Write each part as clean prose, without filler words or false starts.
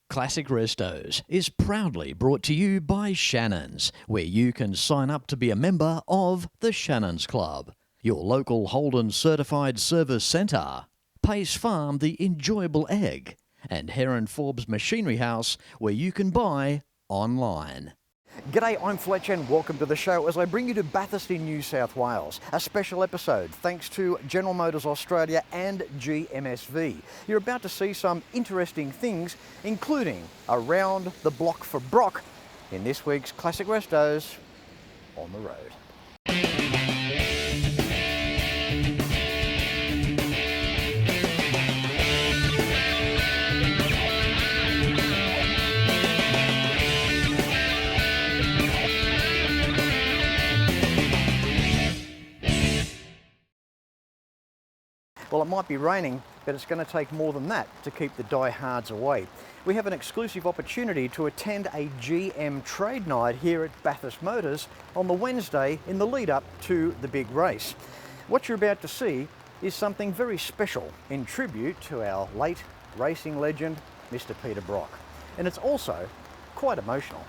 Classic Restos is proudly brought to you by Shannons, where you can sign up to be a member of the Shannons Club, your local Holden certified service centre, Pace Farm the enjoyable egg, and Heron Forbes Machinery House, where you can buy online. G'day, I'm Fletch and welcome to the show as I bring you to Bathurst in New South Wales. A special episode thanks to General Motors Australia and GMSV. You're about to see some interesting things, including around the block for Brock in this week's Classic Restos on the road. Well, it might be raining, but it's going to take more than that to keep the diehards away. We have an exclusive opportunity to attend a GM trade night here at Bathurst Motors on the Wednesday in the lead up to the big race. What you're about to see is something very special in tribute to our late racing legend, Mr. Peter Brock. And it's also quite emotional.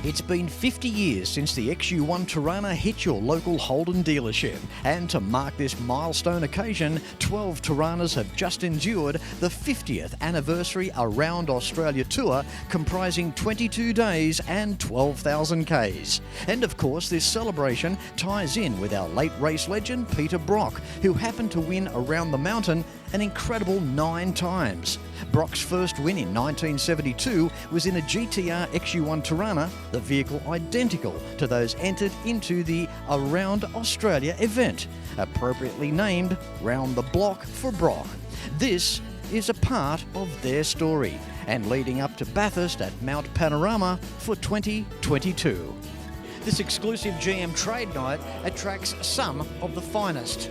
It's been 50 years since the XU-1 Torana hit your local Holden dealership, and to mark this milestone occasion, 12 Toranas have just endured the 50th anniversary Around Australia tour, comprising 22 days and 12,000 Ks. And of course, this celebration ties in with our late race legend Peter Brock, who happened to win around the mountain an incredible 9 times. Brock's first win in 1972 was in a GTR XU-1 Torana, the vehicle identical to those entered into the Around Australia event, appropriately named Round the Block for Brock. This is a part of their story, and leading up to Bathurst at Mt Panorama for 2022. This exclusive GM trade night attracts some of the finest.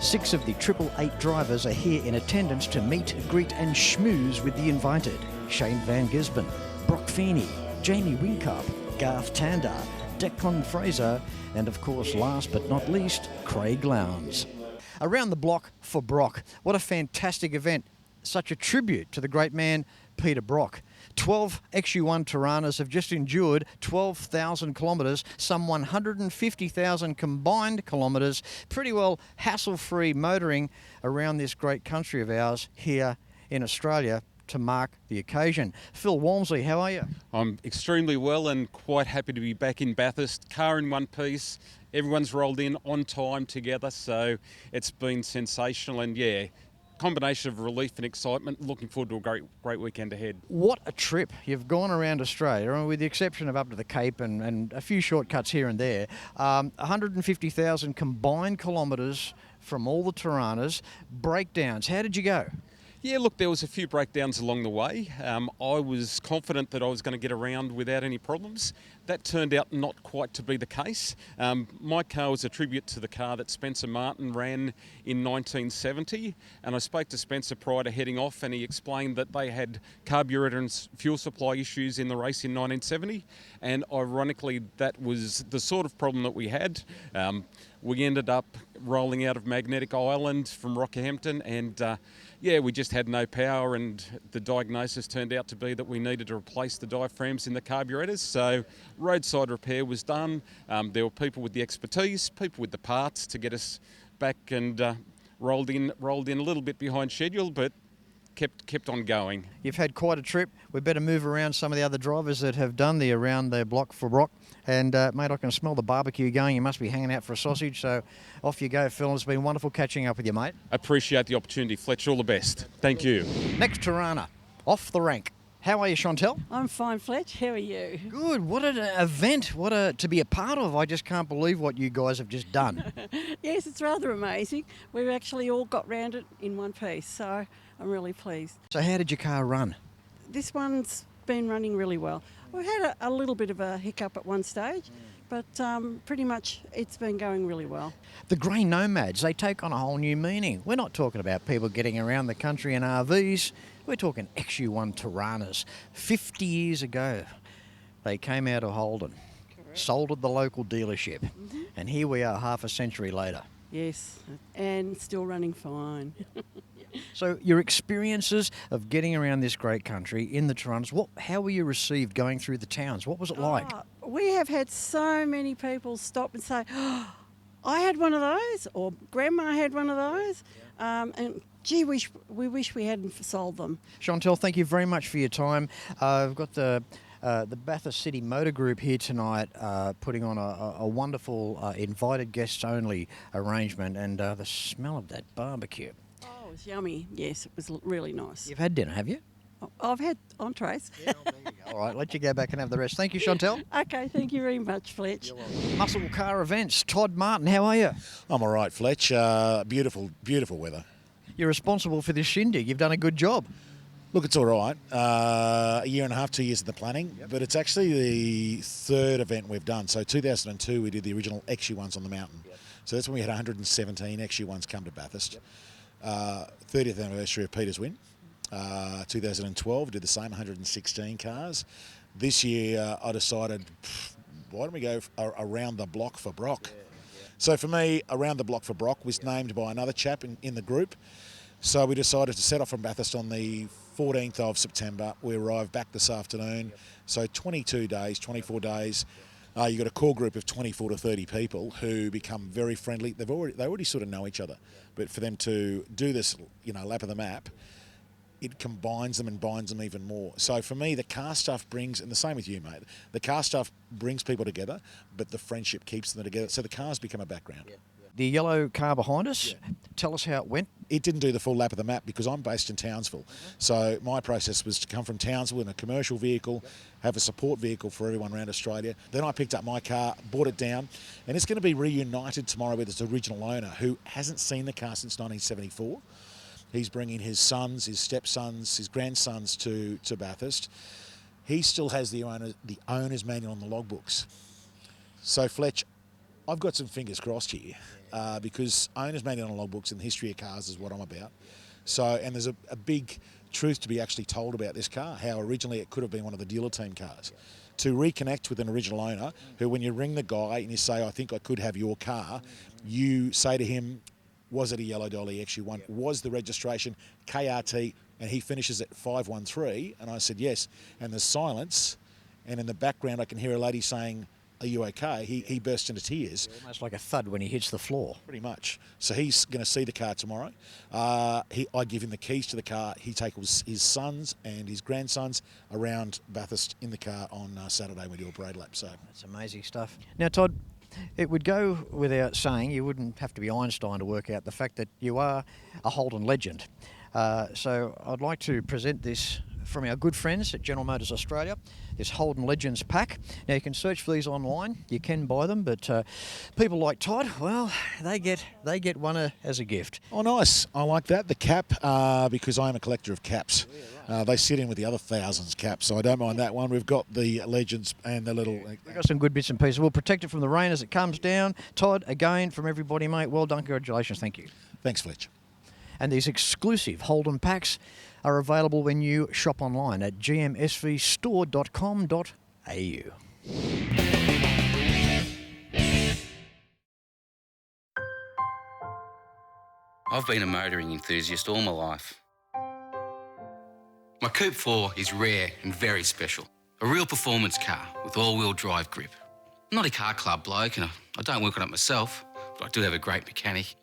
6 of the 888 drivers are here in attendance to meet, greet and schmooze with the invited. Shane Van Gisben, Brock Feeney, Jamie Whincup, Garth Tander, Declan Fraser, and of course, last but not least, Craig Lowndes. Around the block for Brock. What a fantastic event. Such a tribute to the great man, Peter Brock. 12 XU-1 Toranas have just endured 12,000 kilometres, some 150,000 combined kilometres, pretty well hassle-free motoring around this great country of ours here in Australia to mark the occasion. Phil Walmsley, how are you? I'm extremely well and quite happy to be back in Bathurst. Car in one piece, everyone's rolled in on time together, so it's been sensational, and yeah, combination of relief and excitement. Looking forward to a great weekend ahead. What a trip. You've gone around Australia, and with the exception of up to the Cape and a few shortcuts here and there, 150,000 combined kilometres from all the Toranas. Breakdowns, how did you go? Yeah, look, there was a few breakdowns along the way. I was confident that I was going to get around without any problems. That turned out not quite to be the case. My car was a tribute to the car that Spencer Martin ran in 1970, and I spoke to Spencer prior to heading off, and he explained that they had carburetor and fuel supply issues in the race in 1970, and ironically that was the sort of problem that we had. We ended up rolling out of Magnetic Island from Rockhampton, and we just had no power, and the diagnosis turned out to be that we needed to replace the diaphragms in the carburetors. So roadside repair was done. There were people with the expertise, people with the parts to get us back, and rolled in a little bit behind schedule, but kept on going. You've had quite a trip. We better move around some of the other drivers that have done the Around the Block for Brock. And mate, I can smell the barbecue going. You must be hanging out for a sausage. So off you go, Phil. It's been wonderful catching up with you, mate. Appreciate the opportunity, Fletch. All the best. Thank you. Next Torana, off the rank. How are you, Chantel? I'm fine, Fletch. How are you? Good. What an event. To be a part of. I just can't believe what you guys have just done. Yes, it's rather amazing. We've actually all got round it in one piece, so I'm really pleased. So how did your car run? This one's been running really well. We've had a little bit of a hiccup at one stage, but pretty much it's been going really well. The grey nomads, they take on a whole new meaning. We're not talking about people getting around the country in RVs. We're talking XU-1 Toranas. 50 years ago, they came out of Holden. sold at the local dealership, and here we are half a century later. Yes, and still running fine. So your experiences of getting around this great country in the Toranas, how were you received going through the towns? What was it like? We have had so many people stop and say, oh, I had one of those, or Grandma had one of those, and gee, we wish we hadn't sold them. Chantel, thank you very much for your time. I've got the Bathurst City Motor Group here tonight putting on a wonderful invited guests only arrangement, and the smell of that barbecue. Oh, it was yummy. Yes, it was really nice. You've had dinner, have you? I've had entrees. Yeah, there you go. All right, let you go back and have the rest. Thank you, Chantel. Okay, thank you very much, Fletch. Muscle Car Events, Todd Martin, how are you? I'm all right, Fletch. Beautiful weather. You're responsible for this shindig. You've done a good job. Look, it's all right. A year and a half, 2 years in the planning, but it's actually the third event we've done. So 2002, we did the original XU-1s on the mountain. So that's when we had 117 XU-1s come to Bathurst. 30th anniversary of Peter's win. 2012, did the same 116 cars. This year, I decided, why don't we go around the block for Brock? So for me, around the block for Brock was named by another chap in the group. So we decided to set off from Bathurst on the 14th of September. We arrived back this afternoon. So 22 days, 24 days. You've got a core group of 24 to 30 people who become very friendly. They already sort of know each other. But for them to do this, lap of the map, it combines them and binds them even more. So for me, the car stuff brings, and the same with you, mate, the car stuff brings people together, but the friendship keeps them together. So the cars become a background. The yellow car behind us, tell us how it went. It didn't do the full lap of the map because I'm based in Townsville. So my process was to come from Townsville in a commercial vehicle, have a support vehicle for everyone around Australia. Then I picked up my car, brought it down, and it's going to be reunited tomorrow with its original owner who hasn't seen the car since 1974. He's bringing his sons, his stepsons, his grandsons to Bathurst. He still has the owner's manual on the logbooks. So Fletch, I've got some fingers crossed here because owner's manual on logbooks and the history of cars is what I'm about. So, and there's a big truth to be actually told about this car, how originally it could have been one of the dealer team cars. To reconnect with an original owner who, when you ring the guy and you say, I think I could have your car, you say to him, was it a yellow dolly XU-1? Was the registration KRT? And he finishes at 513. And I said, yes. And there's silence. And in the background, I can hear a lady saying, are you okay? He burst into tears. Almost like a thud when he hits the floor. Pretty much. So he's going to see the car tomorrow. I give him the keys to the car. He takes his sons and his grandsons around Bathurst in the car on Saturday. We do a parade lap. So that's amazing stuff. Now, Todd, it would go without saying, you wouldn't have to be Einstein to work out the fact that you are a Holden legend. So I'd like to present this from our good friends at General Motors Australia, this Holden Legends pack. Now you can search for these online, you can buy them, but people like Todd, well, they get one as a gift. Oh, nice. I like that. The cap, because I am a collector of caps. They sit in with the other thousands caps, so I don't mind that one. We've got the Legends and the little... We've got some good bits and pieces. We'll protect it from the rain as it comes down. Todd, again, from everybody, mate, well done. Congratulations. Thank you. Thanks, Fletch. And these exclusive Holden packs are available when you shop online at gmsvstore.com.au. I've been a motoring enthusiast all my life. My Coupe 4 is rare and very special. A real performance car with all-wheel drive grip. I'm not a car club bloke and I don't work on it myself, but I do have a great mechanic.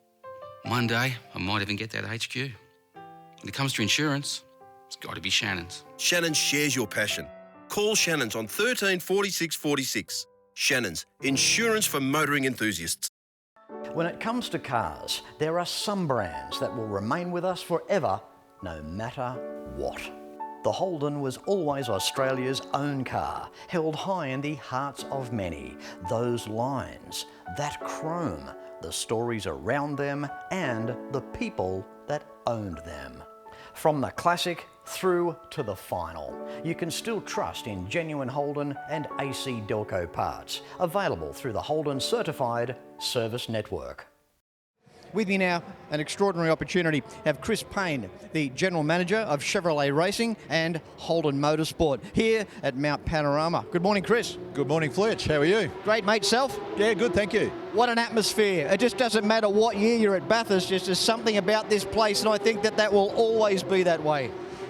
One day, I might even get that HQ. When it comes to insurance, it's got to be Shannon's. Shannon shares your passion. Call Shannon's on 13 46 46. Shannon's, insurance for motoring enthusiasts. When it comes to cars, there are some brands that will remain with us forever, no matter what. The Holden was always Australia's own car, held high in the hearts of many. Those lines, that chrome, the stories around them, and the people that owned them. From the classic through to the final, you can still trust in genuine Holden and AC Delco parts, available through the Holden Certified Service Network. With me now, an extraordinary opportunity, have Chris Payne, the General Manager of Chevrolet Racing and Holden Motorsport, here at Mt Panorama. Good morning, Chris. Good morning, Fletch. How are you? Great, mate. Self? Yeah, good, thank you. What an atmosphere. It just doesn't matter what year you're at Bathurst, there's just something about this place, and I think that will always be that way.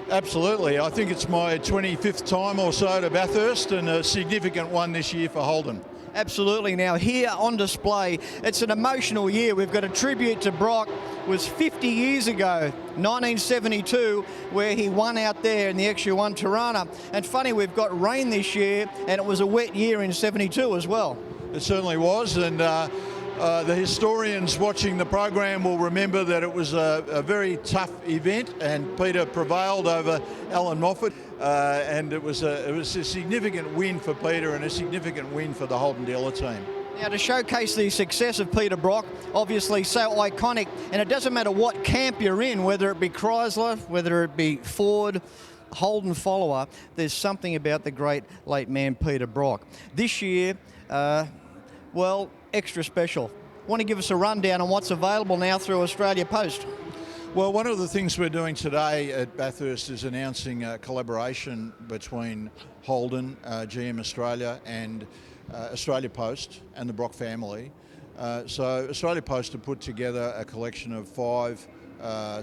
Absolutely. I think it's my 25th time or so to Bathurst, and a significant one this year for Holden. Absolutely. Now, here on display, it's an emotional year. We've got a tribute to Brock. It was 50 years ago, 1972, where he won out there in the XU-1 Torana. And funny, we've got rain this year, and it was a wet year in 72 as well. It certainly was, and the historians watching the program will remember that it was a very tough event, and Peter prevailed over Alan Moffat, and it was a significant win for Peter and a significant win for the Holden dealer team. Now, to showcase the success of Peter Brock, obviously so iconic, and it doesn't matter what camp you're in, whether it be Chrysler, whether it be Ford, Holden follower, there's something about the great late man Peter Brock. This year, well, extra special. Want to give us a rundown on what's available now through Australia Post? Well, one of the things we're doing today at Bathurst is announcing a collaboration between Holden, GM Australia, and Australia Post and the Brock family. So Australia Post have put together a collection of 5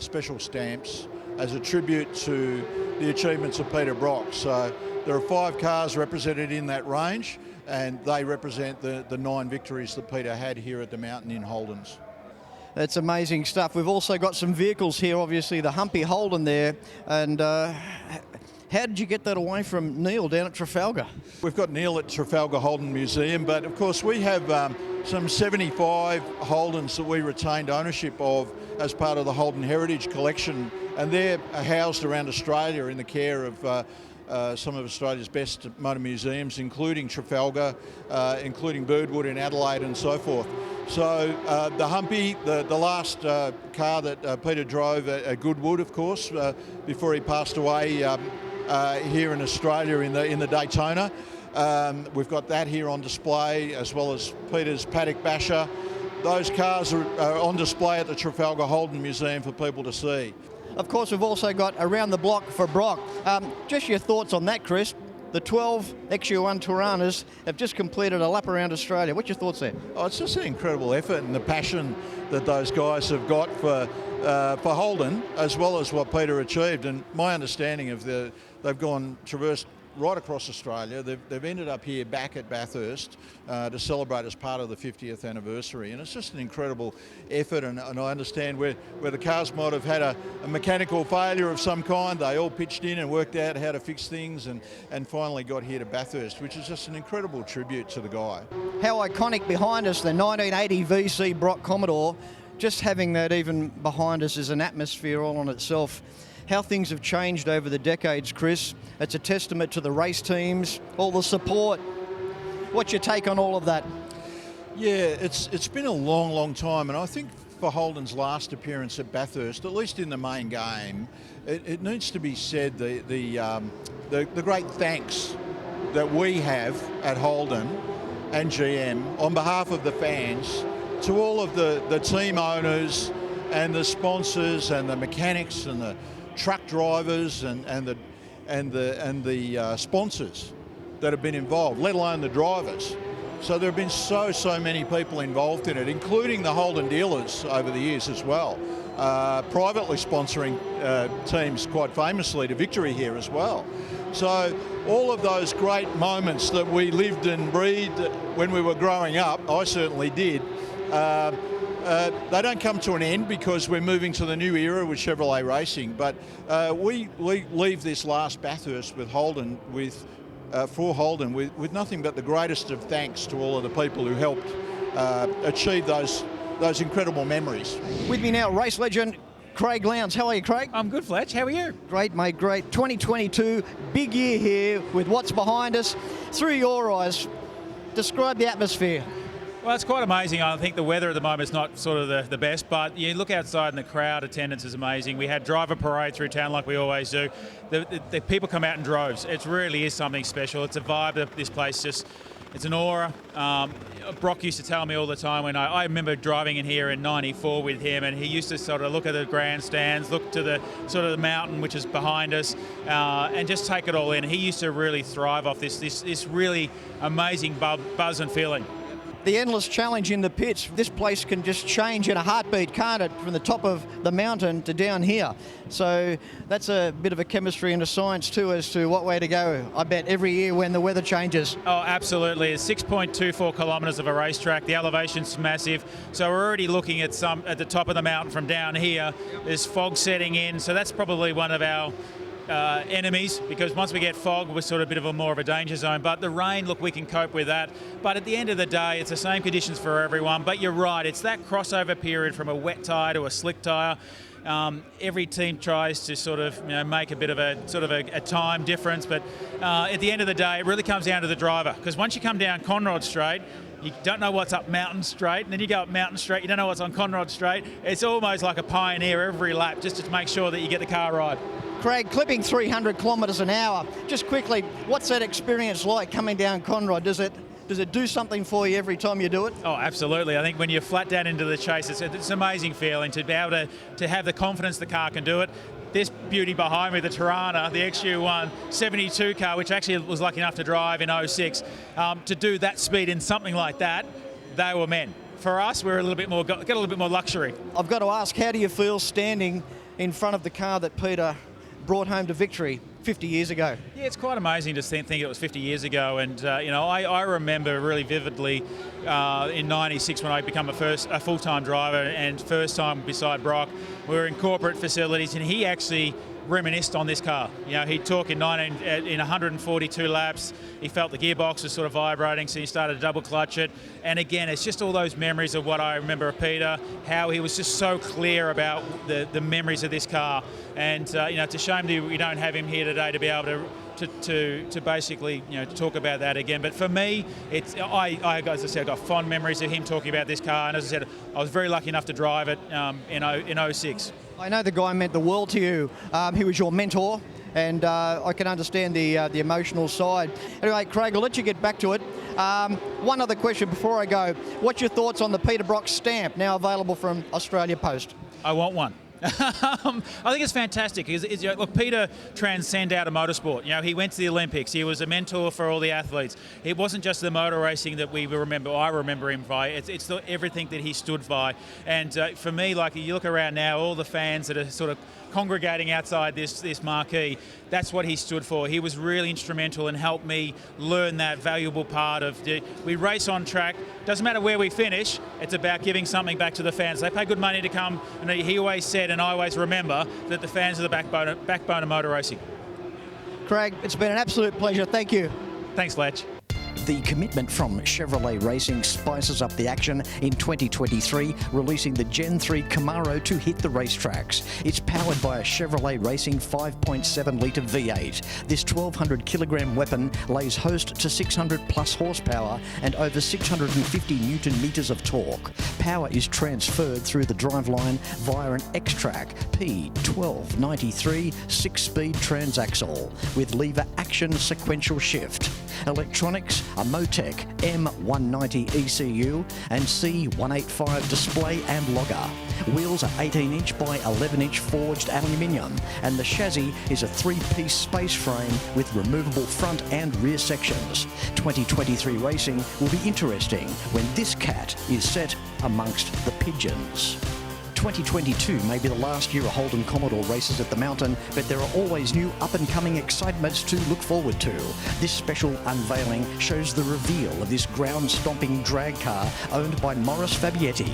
special stamps as a tribute to the achievements of Peter Brock. So there are 5 cars represented in that range, and they represent the 9 victories that Peter had here at the mountain in Holden's. That's amazing stuff. We've also got some vehicles here, obviously the Humpy Holden there. And how did you get that away from Neil down at Trafalgar? We've got Neil at Trafalgar Holden Museum, but of course we have some 75 Holdens that we retained ownership of as part of the Holden Heritage Collection, and they're housed around Australia in the care of some of Australia's best motor museums, including Trafalgar, including Birdwood in Adelaide and so forth. So the Humpy, the last car that Peter drove at Goodwood, of course, before he passed away here in Australia in the Daytona. We've got that here on display, as well as Peter's Paddock Basher. Those cars are on display at the Trafalgar Holden Museum for people to see. Of course, we've also got Around the Block for Brock. Just your thoughts on that, Chris. The 12 XU-1 Toranas have just completed a lap around Australia. What's your thoughts there? Oh, it's just an incredible effort, and the passion that those guys have got for Holden, as well as what Peter achieved. And my understanding of they've traversed right across Australia. They've ended up here back at Bathurst to celebrate as part of the 50th anniversary, and it's just an incredible effort. And I understand where the cars might have had a mechanical failure of some kind, they all pitched in and worked out how to fix things, and finally got here to Bathurst, which is just an incredible tribute to the guy. How iconic behind us, the 1980 VC Brock Commodore. Just having that even behind us is an atmosphere all on itself. How things have changed over the decades, Chris. It's a testament to the race teams, all the support. What's your take on all of that? Yeah, it's been a long time, and I think for Holden's last appearance at Bathurst, at least in the main game, it needs to be said the great thanks that we have at Holden and GM on behalf of the fans to all of the team owners and the sponsors and the mechanics and the truck drivers and the sponsors that have been involved, let alone the drivers. So there have been so many people involved in it, including the Holden dealers over the years as well, privately sponsoring teams quite famously to victory here as well. So all of those great moments that we lived and breathed when we were growing up, I certainly did, they don't come to an end because we're moving to the new era with Chevrolet Racing, but we leave this last Bathurst with Holden, for Holden, with nothing but the greatest of thanks to all of the people who helped achieve those incredible memories. With me now, race legend Craig Lowndes. How are you, Craig? I'm good, Fletch. How are you? Great, mate, great. 2022, big year here with what's behind us. Through your eyes, describe the atmosphere. Well, it's quite amazing. I think the weather at the moment is not sort of the best, but you look outside and the crowd attendance is amazing. We had driver parade through town like we always do. The people come out in droves. It really is something special. It's a vibe that this place just It's an aura. Brock used to tell me all the time when I remember driving in here in '94 with him, and he used to sort of look at the grandstands, look to the sort of the mountain which is behind us, and just take it all in. He used to really thrive off this really amazing buzz and feeling. The endless challenge in the pits. This place can just change in a heartbeat, can't it? From the top of the mountain to down here. So that's a bit of a chemistry and a science too as to what way to go, I bet, every year when the weather changes. Oh, absolutely. It's 6.24 kilometres of a racetrack. The elevation's massive. So we're already looking at the top of the mountain from down here. There's fog setting in. So that's probably one of our enemies, because once we get fog, we're sort of a bit of more of a danger zone. But the rain, look, we can cope with that. But at the end of the day, it's the same conditions for everyone. But you're right, it's that crossover period from a wet tyre to a slick tyre. Every team tries to sort of make a bit of a time difference, but at the end of the day, it really comes down to the driver. Because once you come down Conrod Straight, you don't know what's up Mountain Straight, and then you go up Mountain Straight, you don't know what's on Conrod Straight. It's almost like a pioneer every lap, just to make sure that you get the car right. Craig, clipping 300 kilometres an hour. Just quickly, what's that experience like coming down Conrod? Does it do something for you every time you do it? Oh, absolutely. I think when you're flat down into the chase, it's an amazing feeling to be able to have the confidence the car can do it. This beauty behind me, the Torana, the XU-1 72 car, which actually was lucky enough to drive in 06, to do that speed in something like that, they were men. For us, we're got a little bit more luxury. I've got to ask, how do you feel standing in front of the car that Peter brought home to victory 50 years ago? Yeah, it's quite amazing to think it was 50 years ago, and I remember really vividly in '96 when I became a full-time driver and first time beside Brock. We were in corporate facilities, and he actually reminisced on this car. He'd talk in 142 laps. He felt the gearbox was sort of vibrating, so he started to double clutch it. And again, it's just all those memories of what I remember of Peter, how he was just so clear about the memories of this car. And it's a shame that we don't have him here today to be able to basically talk about that again. But for me, it's as I said, I got fond memories of him talking about this car. And as I said, I was very lucky enough to drive it in 06. I know the guy meant the world to you. He was your mentor, and I can understand the emotional side. Anyway, Craig, I'll let you get back to it. One other question before I go. What's your thoughts on the Peter Brock stamp, now available from Australia Post? I want one. I think it's fantastic. Look, Peter transcended out of motorsport. He went to the Olympics. He was a mentor for all the athletes. It wasn't just the motor racing that we remember. I remember him by. It's everything that he stood by. And for me, like you look around now, all the fans that are sort of congregating outside this marquee, that's what he stood for. He was really instrumental and helped me learn that valuable part of we race on track. Doesn't matter where we finish, it's about giving something back to the fans. They pay good money to come, and he always said, and I always remember, that the fans are the backbone of motor racing. Craig, it's been an absolute pleasure. Thank you. Thanks, Fletch. The commitment from Chevrolet Racing spices up the action in 2023, releasing the Gen 3 Camaro to hit the racetracks. It's powered by a Chevrolet Racing 5.7-litre V8. This 1,200 kilogram weapon lays host to 600 plus horsepower and over 650 newton meters of torque. Power is transferred through the driveline via an X-Track P1293 6-speed transaxle with lever action sequential shift. Electronics, a Motec M190 ECU and C185 display and logger. Wheels are 18-inch by 11-inch forged aluminium, and the chassis is a 3-piece space frame with removable front and rear sections. 2023 racing will be interesting when this cat is set amongst the pigeons. 2022 may be the last year a Holden Commodore races at the mountain, but there are always new up-and-coming excitements to look forward to. This special unveiling shows the reveal of this ground-stomping drag car owned by Morris Fabietti.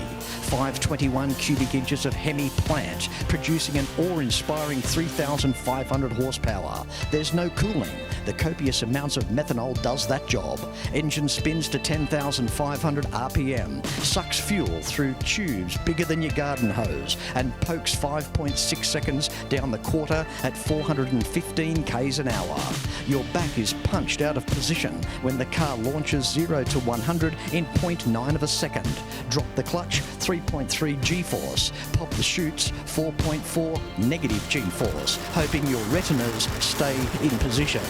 521 cubic inches of Hemi plant, producing an awe-inspiring 3,500 horsepower. There's no cooling. The copious amounts of methanol does that job. Engine spins to 10,500 RPM, sucks fuel through tubes bigger than your garden hose, and pokes 5.6 seconds down the quarter at 415 k's an hour. Your back is punched out of position when the car launches 0 to 100 in 0.9 of a second. Drop the clutch, 3.3 G-force. Pop the chutes, 4.4 negative G-force, hoping your retinas stay in position.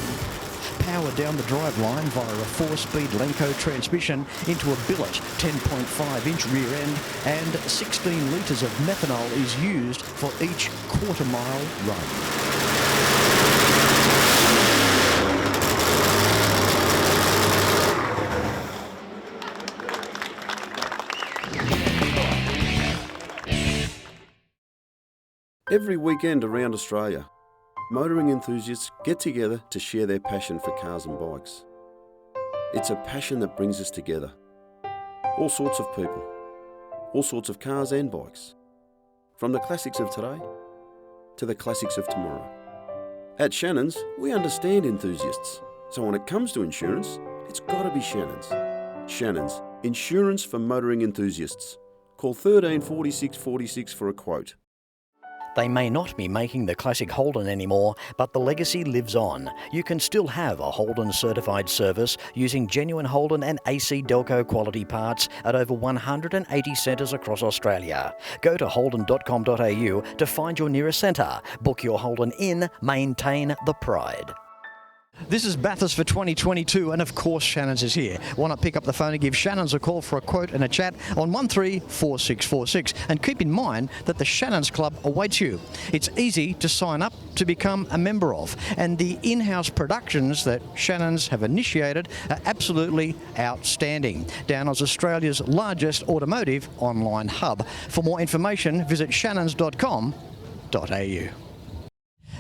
power down the drive line via a 4-speed Lenco transmission into a billet 10.5-inch rear end, and 16 litres of methanol is used for each quarter-mile run. Every weekend around Australia, motoring enthusiasts get together to share their passion for cars and bikes. It's a passion that brings us together. All sorts of people, all sorts of cars and bikes. From the classics of today to the classics of tomorrow. At Shannons, we understand enthusiasts. So when it comes to insurance, it's got to be Shannons. Shannons, insurance for motoring enthusiasts. Call 13 46 46 for a quote. They may not be making the classic Holden anymore, but the legacy lives on. You can still have a Holden certified service using genuine Holden and AC Delco quality parts at over 180 centres across Australia. Go to holden.com.au to find your nearest centre. Book your Holden in, maintain the pride. This is Bathurst for 2022, and of course Shannons is here. Why not pick up the phone and give Shannons a call for a quote and a chat on 134646, and keep in mind that the Shannons Club awaits you. It's easy to sign up to become a member of, and the in-house productions that Shannons have initiated are absolutely outstanding. Down as Australia's largest automotive online hub. For more information, visit shannons.com.au.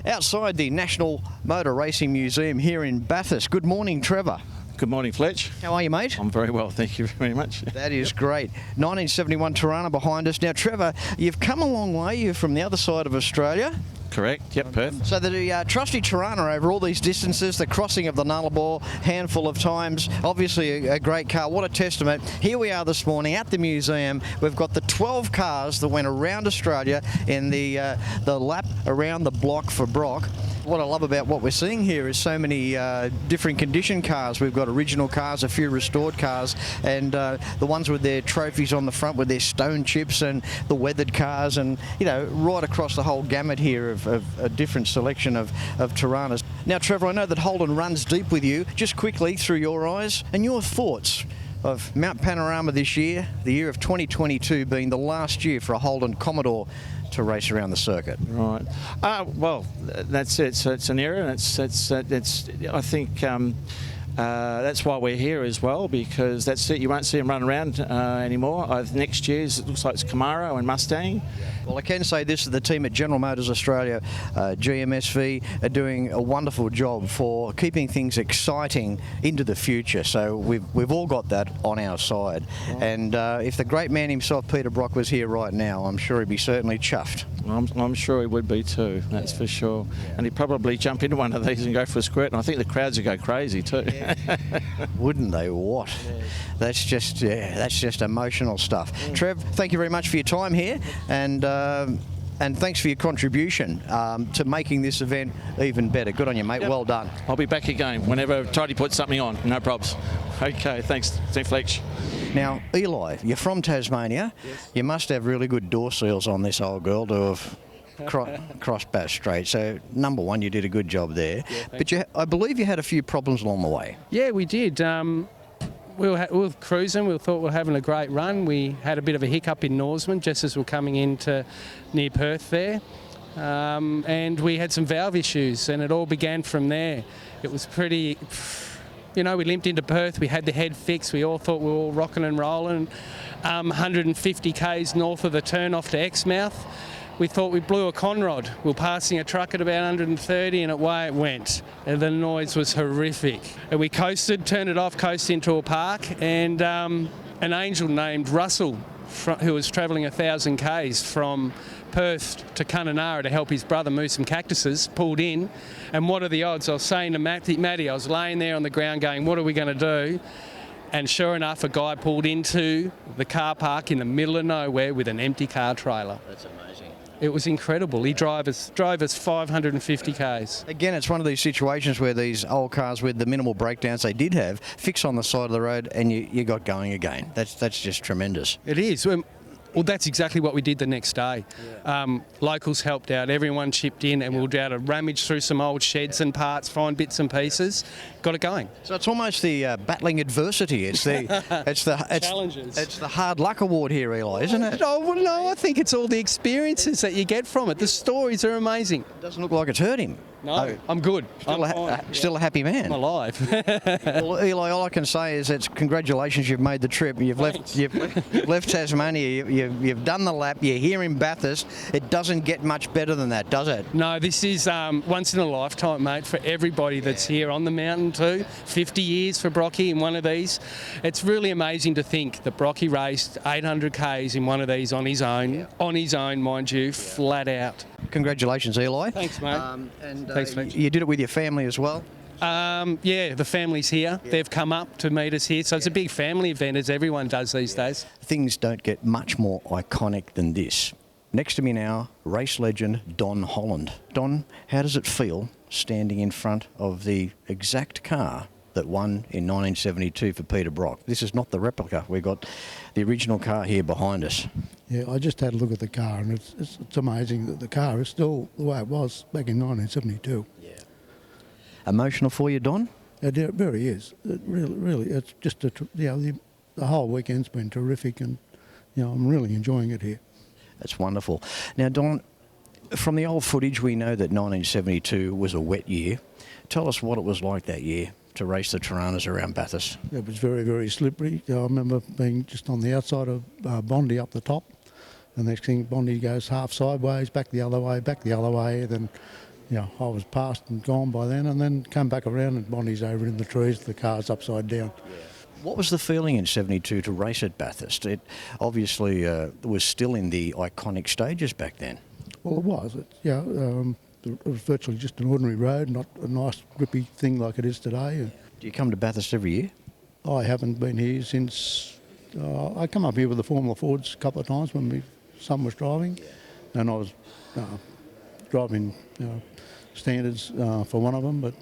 Outside the National Motor Racing Museum here in Bathurst. Good morning, Trevor. Good morning, Fletch. How are you, mate? I'm very well, thank you very much. That is great. 1971 Torana behind us. Now, Trevor, you've come a long way. You're from the other side of Australia. Correct, yep, Perth. So the trusty Torana over all these distances, the crossing of the Nullarbor, handful of times, obviously a great car. What a testament. Here we are this morning at the museum. We've got the 12 cars that went around Australia in the lap around the block for Brock. What I love about what we're seeing here is so many different condition cars. We've got original cars, a few restored cars, and the ones with their trophies on the front with their stone chips, and the weathered cars, and you know, right across the whole gamut here of a different selection of Toranas. Now, Trevor, I know that Holden runs deep with you. Just quickly, through your eyes and your thoughts of Mt Panorama this year, the year of 2022 being the last year for a Holden Commodore to race around the circuit. Right. Well, that's it. So it's an era, and it's I think that's why we're here as well, because that's it. You won't see them run around anymore. Next year's, it looks like it's Camaro and Mustang. Well, I can say this, the team at General Motors Australia, GMSV, are doing a wonderful job for keeping things exciting into the future. So we've all got that on our side. Right. And if the great man himself, Peter Brock, was here right now, I'm sure he'd be certainly chuffed. I'm sure he would be too, that's for sure. Yeah. And he'd probably jump into one of these and go for a squirt, and I think the crowds would go crazy too. Yeah. Wouldn't they? What? Yeah. That's just emotional stuff. Yeah. Trev, thank you very much for your time here, and thanks for your contribution to making this event even better. Good on you, mate. Yep. Well done. I'll be back again whenever Toddy puts something on. No probs. Okay, thanks. See Fletch. Now, Eli, you're from Tasmania. Yes. You must have really good door seals on this old girl to have crossed Bass Strait. So, number one, you did a good job there. Yeah, but I believe you had a few problems along the way. Yeah, we did. We were cruising. We thought we were having a great run. We had a bit of a hiccup in Norseman just as we were coming into near Perth there. And we had some valve issues, and it all began from there. It was pretty... You know, we limped into Perth, we had the head fixed, we all thought we were all rocking and rolling. 150 k's north of the turn off to Exmouth, we thought we blew a conrod. We were passing a truck at about 130 and away it went. And the noise was horrific. And we coasted, turned it off, coasted into a park, and an angel named Russell, who was travelling 1,000 k's from Perth to Kununurra to help his brother move some cactuses, pulled in. And what are the odds? I was saying to Matty, I was laying there on the ground going, what are we going to do? And sure enough, a guy pulled into the car park in the middle of nowhere with an empty car trailer. That's amazing. It was incredible. He drove us 550 k's. Again, it's one of these situations where these old cars with the minimal breakdowns they did have fix on the side of the road, and you got going again. That's just tremendous. It is. Well, that's exactly what we did the next day. Locals helped out, everyone chipped in, and we were able to rummage through some old sheds and parts, find bits and pieces, got it going. So it's almost the battling adversity. It's the Challenges. It's the hard luck award here, Eli, isn't it? Oh, well, no, I think it's all the experiences that you get from it. The stories are amazing. Doesn't look like it's hurt him. No, I'm good. Still a happy man. I'm alive. Well, Eli, all I can say is it's congratulations. You've made the trip. You've left Tasmania. You've done the lap. You're here in Bathurst. It doesn't get much better than that, does it? No, this is once in a lifetime, mate, for everybody that's here on the mountain too. 50 years for Brocky in one of these. It's really amazing to think that Brocky raced 800 Ks in one of these on his own, mind you, flat out. Congratulations, Eli. Thanks, mate. Thanks, mate. You did it with your family as well? Yeah, the family's here. Yeah. They've come up to meet us here, so it's a big family event, as everyone does these days. Things don't get much more iconic than this. Next to me now, race legend Don Holland. Don, how does it feel standing in front of the exact car that won in 1972 for Peter Brock? This is not the replica. We've got the original car here behind us. Yeah, I just had a look at the car, and it's amazing that the car is still the way it was back in 1972. Yeah. Emotional for you, Don? It very is. It really, it's just the whole weekend's been terrific, and I'm really enjoying it here. That's wonderful. Now, Don, from the old footage, we know that 1972 was a wet year. Tell us what it was like that year to race the Toranas around Bathurst. It was very, very slippery. I remember being just on the outside of Bondi up the top. The next thing, Bondi goes half sideways, back the other way. Then, I was past and gone by then, and then come back around and Bondi's over in the trees, the car's upside down. Yeah. What was the feeling in 72 to race at Bathurst? It obviously was still in the iconic stages back then. Well, it was. It was virtually just an ordinary road, not a nice grippy thing like it is today. Do you come to Bathurst every year? I haven't been here since... I come up here with the Formula Fords a couple of times when my son was driving, and I was driving standards for one of them, but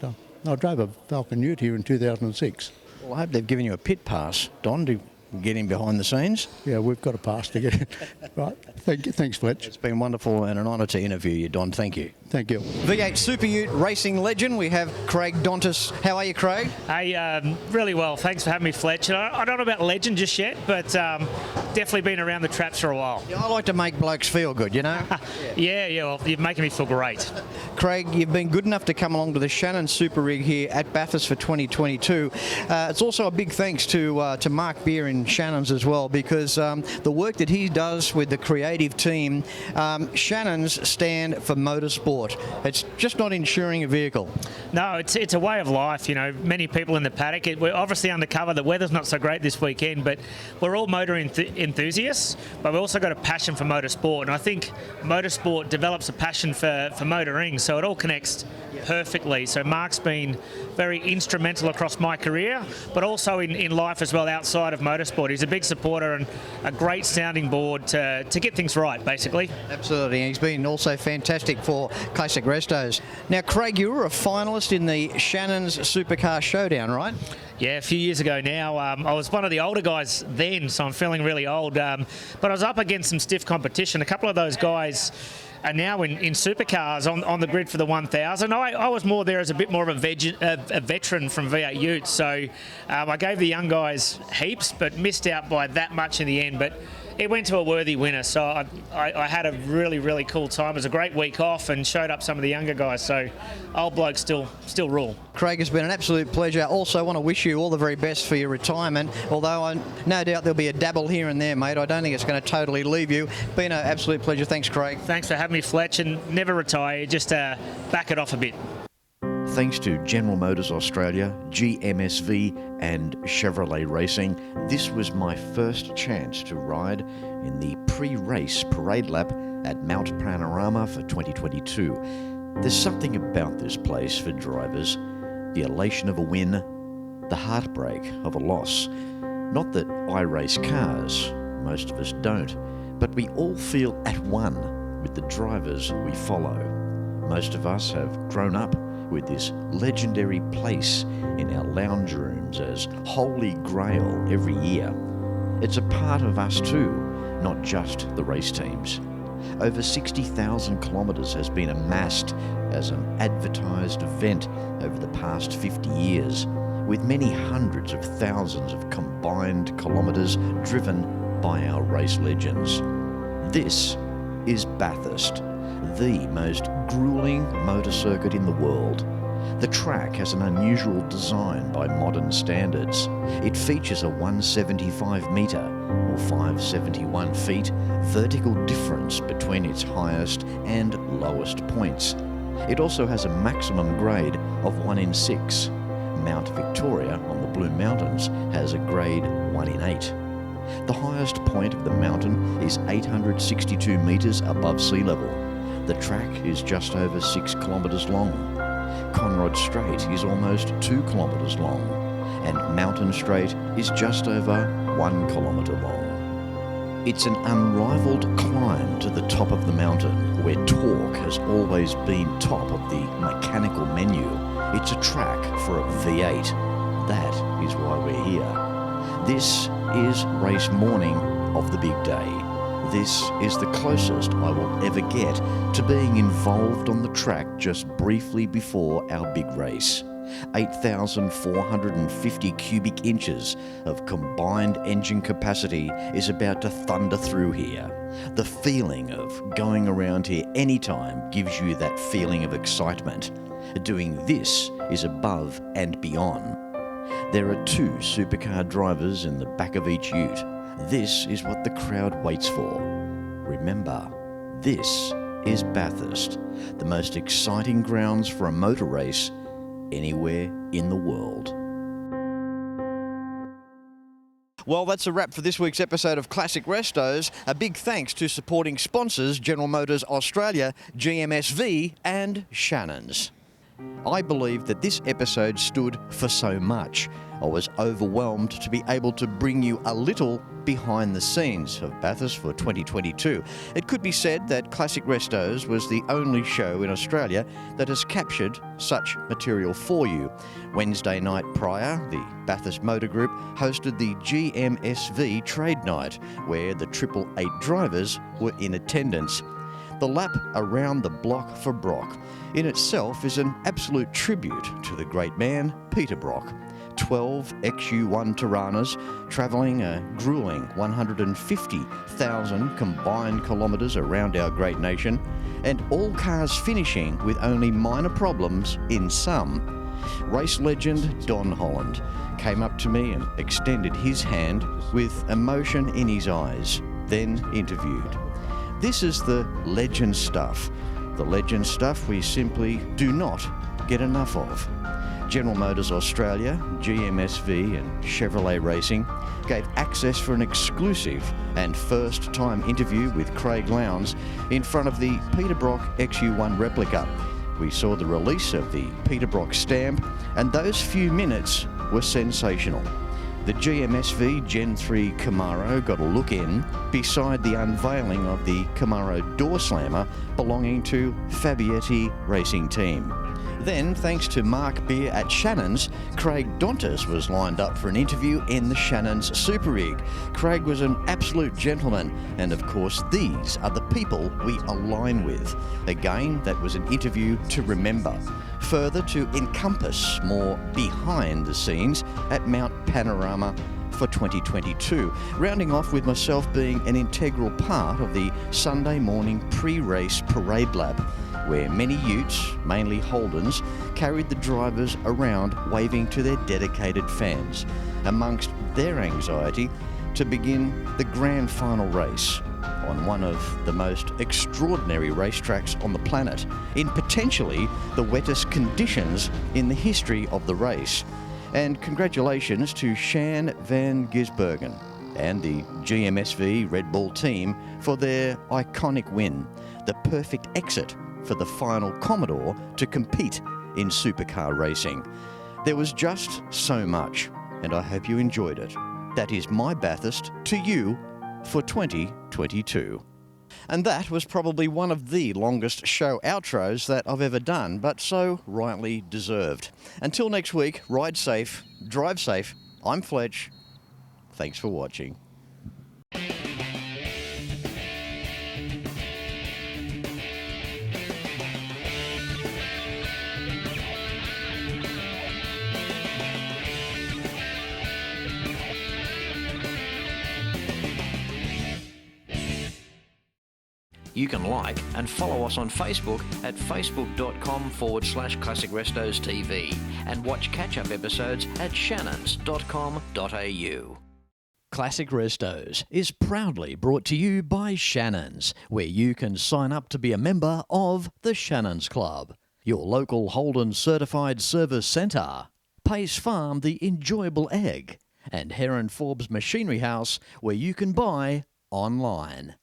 I drove a Falcon Ute here in 2006. Well, I hope they've given you a pit pass, Don, to get in behind the scenes. Yeah, we've got a pass to get in. Right. Thanks, Fletch. It's been wonderful and an honour to interview you, Don. Thank you. Thank you. V8 Super Ute racing legend. We have Craig Dantes. How are you, Craig? Hey, really well. Thanks for having me, Fletch. I don't know about legend just yet, but definitely been around the traps for a while. Yeah, I like to make blokes feel good, you know? Yeah, well, you're making me feel great. Craig, you've been good enough to come along to the Shannon Super Rig here at Bathurst for 2022. It's also a big thanks to Mark Beer in Shannons as well, because the work that he does with the creative team, Shannons stand for motorsport. It's just not insuring a vehicle. No, it's a way of life. Many people in the paddock. We're obviously undercover. The weather's not so great this weekend, but we're all motor enthusiasts. But we've also got a passion for motorsport, and I think motorsport develops a passion for motoring. So it all connects perfectly. So Mark's been very instrumental across my career, but also in life as well outside of motorsport. He's a big supporter and a great sounding board to get things right, basically. Absolutely, and he's been also fantastic for Classic Restos. Now, Craig, you were a finalist in the Shannon's Supercar Showdown, right? Yeah, a few years ago now. I was one of the older guys then, so I'm feeling really old. But I was up against some stiff competition. A couple of those guys are now in supercars on the grid for the 1000. I was more there as a bit more of a veteran from V8 Utes, so I gave the young guys heaps, but missed out by that much in the end. But it went to a worthy winner, so I had a really, really cool time. It was a great week off and showed up some of the younger guys, so old blokes still rule. Craig, it's been an absolute pleasure. Also, I want to wish you all the very best for your retirement, although I no doubt there'll be a dabble here and there, mate. I don't think it's going to totally leave you. Been an absolute pleasure. Thanks, Craig. Thanks for having me, Fletch, and never retire, just back it off a bit. Thanks to General Motors Australia, GMSV and Chevrolet Racing, this was my first chance to ride in the pre-race parade lap at Mt Panorama for 2022. There's something about this place for drivers, the elation of a win, the heartbreak of a loss. Not that I race cars, most of us don't, but we all feel at one with the drivers we follow. Most of us have grown up with this legendary place in our lounge rooms as holy grail every year. It's a part of us too, not just the race teams. Over 60,000 kilometres has been amassed as an advertised event over the past 50 years, with many hundreds of thousands of combined kilometres driven by our race legends. This is Bathurst, the most gruelling motor circuit in the world. The track has an unusual design by modern standards. It features a 175 metre, or 571 feet, vertical difference between its highest and lowest points. It also has a maximum grade of 1 in 6. Mount Victoria on the Blue Mountains has a grade 1 in 8. The highest point of the mountain is 862 metres above sea level. The track is just over 6 kilometres long. Conrod Strait is almost 2 kilometres long, and Mountain Strait is just over 1 kilometre long. It's an unrivalled climb to the top of the mountain, where torque has always been top of the mechanical menu. It's a track for a V8. That is why we're here. This is race morning of the big day. This is the closest I will ever get to being involved on the track just briefly before our big race. 8,450 cubic inches of combined engine capacity is about to thunder through here. The feeling of going around here anytime gives you that feeling of excitement. Doing this is above and beyond. There are 2 supercar drivers in the back of each ute. This is what the crowd waits for. Remember, this is Bathurst, the most exciting grounds for a motor race anywhere in the world. Well, that's a wrap for this week's episode of Classic Restos. A big thanks to supporting sponsors General Motors Australia, GMSV and Shannons. I believe that this episode stood for so much. I was overwhelmed to be able to bring you a little behind the scenes of Bathurst for 2022. It could be said that Classic Restos was the only show in Australia that has captured such material for you. Wednesday night prior, the Bathurst Motor Group hosted the GMSV Trade Night, where the 888 drivers were in attendance. The lap around the block for Brock in itself is an absolute tribute to the great man, Peter Brock. 12 XU-1 Toranas travelling a gruelling 150,000 combined kilometres around our great nation, and all cars finishing with only minor problems in some. Race legend Don Holland came up to me and extended his hand with emotion in his eyes, then interviewed. This is the legend stuff. The legend stuff we simply do not get enough of. General Motors Australia, GMSV and Chevrolet Racing gave access for an exclusive and first-time interview with Craig Lowndes in front of the Peter Brock XU-1 replica. We saw the release of the Peter Brock stamp, and those few minutes were sensational. The GMSV Gen 3 Camaro got a look in beside the unveiling of the Camaro door slammer belonging to Fabietti Racing Team. Then, thanks to Mark Beer at Shannons, Craig Dantes was lined up for an interview in the Shannons Super Rig. Craig was an absolute gentleman, and of course these are the people we align with. Again, that was an interview to remember. Further, to encompass more behind the scenes at Mt Panorama for 2022, rounding off with myself being an integral part of the Sunday morning pre-race parade lap, where many utes, mainly Holdens, carried the drivers around waving to their dedicated fans, amongst their anxiety to begin the grand final race on one of the most extraordinary racetracks on the planet, in potentially the wettest conditions in the history of the race. And congratulations to Shan van Gisbergen and the GMSV Red Bull team for their iconic win, the perfect exit for the final Commodore to compete in supercar racing. There was just so much, and I hope you enjoyed it. That is my Bathurst to you for 2022. And that was probably one of the longest show outros that I've ever done, but so rightly deserved. Until next week, ride safe, drive safe. I'm Fletch. Thanks for watching. You can like and follow us on Facebook at facebook.com/Classic Restos TV and watch catch-up episodes at shannons.com.au. Classic Restos is proudly brought to you by Shannons, where you can sign up to be a member of the Shannons Club, your local Holden certified service centre, Pace Farm the enjoyable egg, and Heron Forbes Machinery House, where you can buy online.